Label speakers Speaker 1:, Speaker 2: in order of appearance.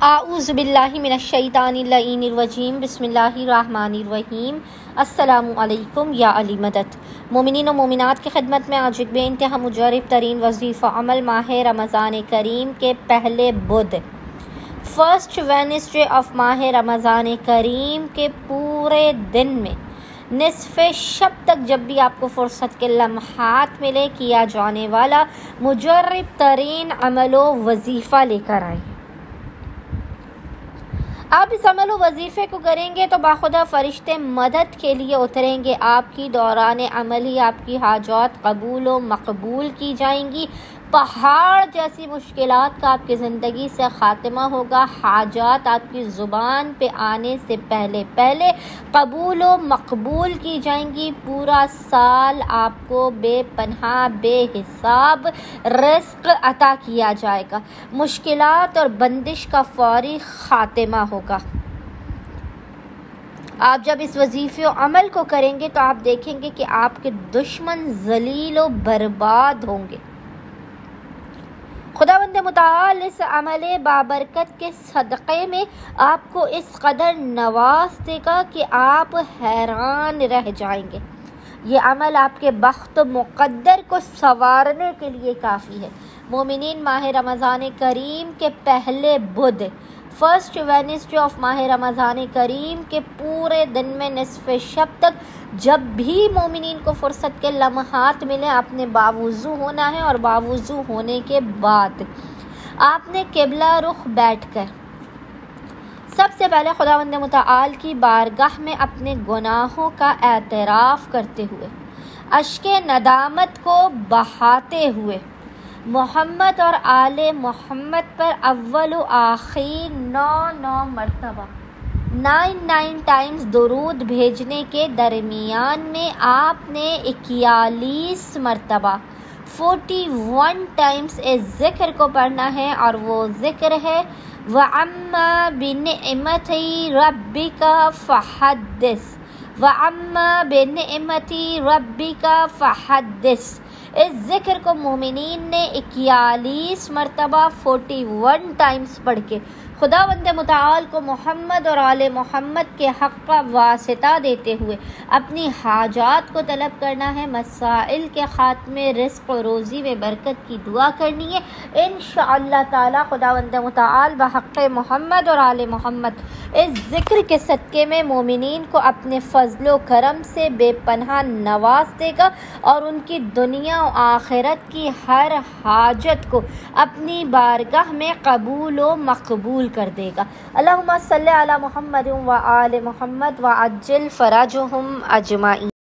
Speaker 1: आऊज़ु बिल्लाहि मिनश्शैतानिर्रजीम बिस्मिल्लाहिर्रहमानिर्रहीम। अस्सलामु अलैकुम या अली मदद। मोमिनीन और मोमिनात की खिदमत में आज एक बेइंतहा मुजर्रब तरीन वजीफ़ा अमल माह रमज़ान करीम के पहले बुध फर्स्ट वेडनेसडे ऑफ माह रमज़ान करीम के पूरे दिन में निसफ़ शब तक जब भी आपको फ़ुर्सत के लम्हात मिले किया जाने वाला मुजर्रब तरीन अमलो वजीफ़ा लेकर आए। आप इस अमल वजीफ़े को करेंगे तो बाखुदा फ़रिश्ते मदद के लिए उतरेंगे। आपकी दौरान अमल ही आपकी हाजात कबूल व मकबूल की जाएंगी। पहाड़ जैसी मुश्किलात का आपकी ज़िंदगी से ख़ात्मा होगा। हाजात आपकी ज़ुबान पे आने से पहले पहले कबूल व मकबूल की जाएंगी। पूरा साल आपको बेपनाह बेहिसाब रिज़्क़ अता किया जाएगा। मुश्किलात और बंदिश का फौरी ख़ात्मा होगा। आप जब इस वजीफ़े और अमल को करेंगे तो आप देखेंगे कि आपके दुश्मन ज़लील व बर्बाद होंगे। खुदावंद मुताल इस अमल बाबरकत के सदक़े में आपको इस कदर नवाज देगा कि आप हैरान रह जाएंगे। ये अमल आपके बख्त मुक़द्दर को संवारने के लिए काफ़ी है। मोमिनीन माह रमज़ान करीम के पहले बुध फर्स्ट वेडनेसडे ऑफ माह रमज़ान करीम के पूरे दिन में निसफ़ शब तक जब भी मोमिनीन को फ़ुर्सत के लम्हात मिले आपने बावुज़ू होना है और बावुज़ू होने के बाद आपने किबला रुख बैठकर सबसे पहले खुदावंद मुताल की बारगाह में अपने गुनाहों का एतराफ़ करते हुए अश्के नदामत को बहाते हुए मोहम्मद और आले मोहम्मद पर अव्वल व आखिर 9 मरतबा 9 टाइम्स दुरूद भेजने के दरमियान में आपने 41 मरतबा 41 टाइम्स इस ज़िक्र को पढ़ना है और वो ज़िक्र है वअम्मा बिनिअमति रब्बिका फहद्दिस वअम्मा बिनिअमति रब्बिका फहद्दिस। इस ज़िक्र को मोमिनीन ने 41 मरतबा 41 टाइम्स पढ़ के खुदावंद मुताल को मोहम्मद और आले मोहम्मद के हक़ का वास्ता देते हुए अपनी हाजात को तलब करना है। मसाइल के ख़ात्मे रिज़्क़ और रोज़ी में बरकत की दुआ करनी है। इंशाअल्लाह ताला खुदावंद मुताल बहक़ मोहम्मद और आले मोहम्मद इस ज़िक्र के सदक़े में मोमिनीन को अपने फ़ज़्ल व करम से बेपनाह नवाज देगा और उनकी दुनिया और आखिरत की हर हाजत को अपनी बारगाह में कबूल व मकबूल कर देगा। अल्लाहुम्मा सल्ली अला मुहम्मद व आले मुहम्मद व अज्जिल फ़राजहुम अजमाइन।